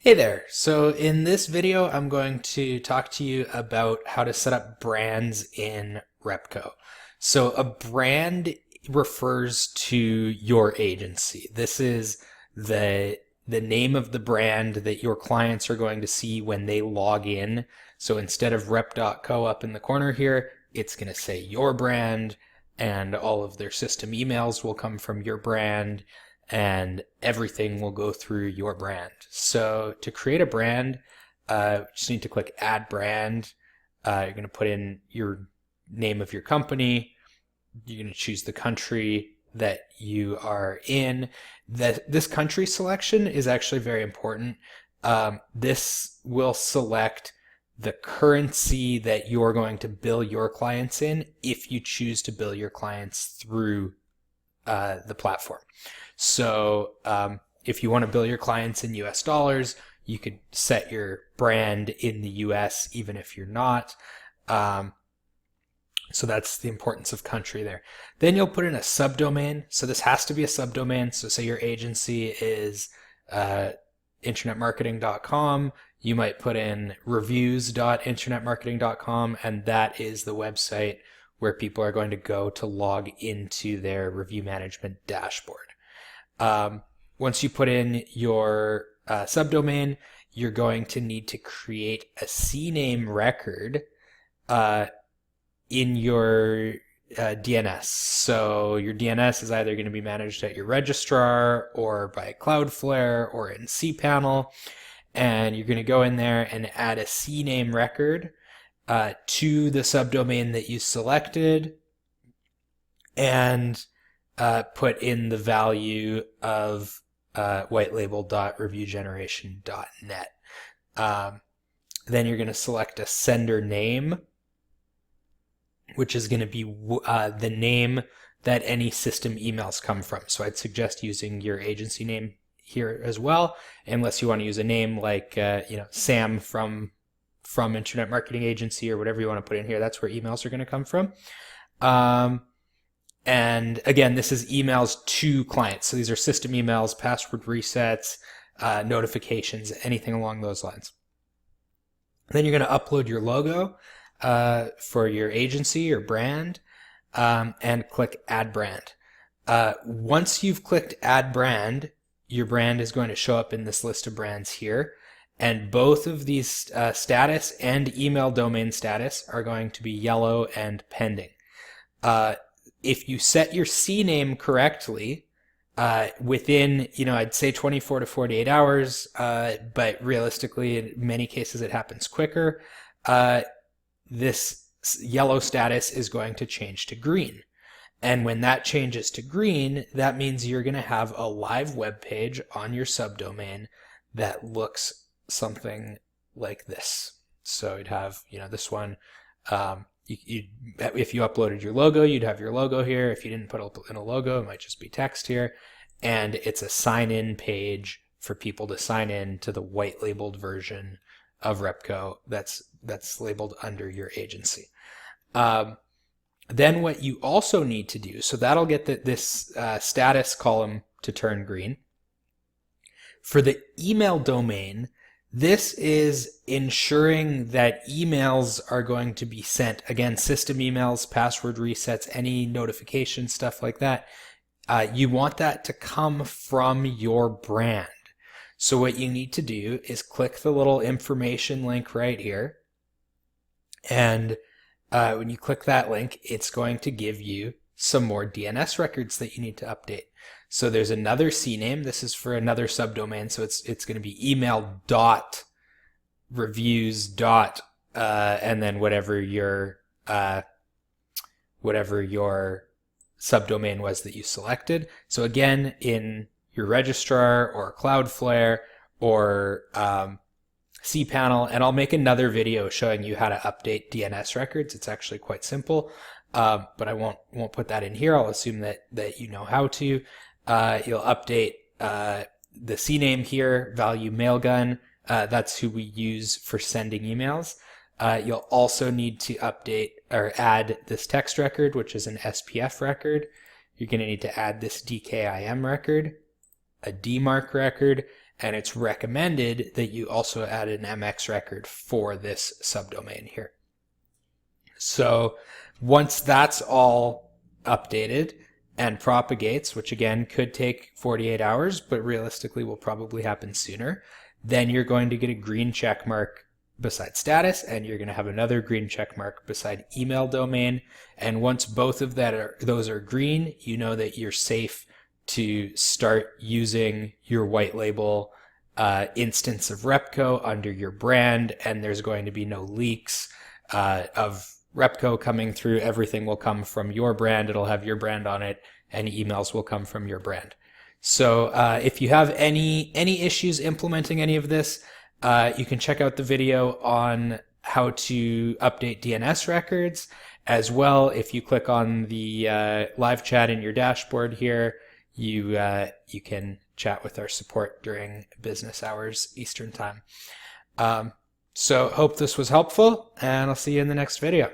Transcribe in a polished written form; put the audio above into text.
Hey there. So in this video, I'm going to talk to you about how to set up brands in Repco. So a brand refers to your agency. This is the name of the brand that your clients are going to see when they log in. So instead of rep.co up in the corner here, it's going to say your brand, and all of their system emails will come from your brand, and everything will go through your brand. So to create a brand, you just need to click Add Brand. You're going to put in your name of your company. You're going to choose the country that you are in. This country selection is actually very important. This will select the currency that you're going to bill your clients in if you choose to bill your clients through the platform. So if you want to bill your clients in US dollars, you could set your brand in the US even if you're not. So that's the importance of country there. Then you'll put in a subdomain. So this has to be a subdomain. So say your agency is internetmarketing.com. You might put in reviews.internetmarketing.com, and that is the website where people are going to go to log into their review management dashboard. Once you put in your subdomain, you're going to need to create a CNAME record in your DNS. So your DNS is either going to be managed at your registrar or by Cloudflare or in cPanel, and you're going to go in there and add a CNAME record to the subdomain that you selected, and put in the value of whitelabel.reviewgeneration.net. Then you're going to select a sender name, which is going to be the name that any system emails come from. So I'd suggest using your agency name here as well, unless you want to use a name like Sam from Internet Marketing Agency or whatever you want to put in here. That's where emails are going to come from. And again, this is emails to clients. So these are system emails, password resets, notifications, anything along those lines. Then you're going to upload your logo for your agency or brand, and click Add Brand. Once you've clicked Add Brand, your brand is going to show up in this list of brands here. And both of these status and email domain status are going to be yellow and pending. If you set your CNAME correctly, within, I'd say 24 to 48 hours, but realistically, in many cases, it happens quicker, this yellow status is going to change to green. And when that changes to green, that means you're going to have a live web page on your subdomain that looks something like this. So you'd have, this one. If you uploaded your logo, you'd have your logo here. If you didn't put in a logo, it might just be text here. And it's a sign-in page for people to sign in to the white-labeled version of Repco that's labeled under your agency. Then what you also need to do, so that'll get this status column to turn green. For the email domain, this is ensuring that emails are going to be sent. Again, system emails, password resets, any notification, stuff like that. You want that to come from your brand. So what you need to do is click the little information link right here. And when you click that link, it's going to give you some more DNS records that you need to update. So there's another CNAME. This is for another subdomain. So it's going to be email.reviews. And then whatever your subdomain was that you selected. So again, in your registrar or Cloudflare or cPanel, and I'll make another video showing you how to update DNS records. It's actually quite simple, but I won't put that in here. I'll assume that you know how to. You'll update the CNAME here, value mailgun. That's who we use for sending emails. You'll also need to update or add this text record, which is an SPF record. You're going to need to add this DKIM record, a DMARC record, and it's recommended that you also add an MX record for this subdomain here. So once that's all updated and propagates, which again could take 48 hours, but realistically will probably happen sooner, then you're going to get a green check mark beside status, and you're going to have another green check mark beside email domain. And once both of those are green, you know that you're safe to start using your white label instance of Repco under your brand, and there's going to be no leaks of Repco coming through. Everything will come from your brand. It'll have your brand on it, and emails will come from your brand. So if you have any issues implementing any of this, you can check out the video on how to update DNS records. As well, if you click on the live chat in your dashboard here, you can chat with our support during business hours Eastern time. So hope this was helpful, and I'll see you in the next video.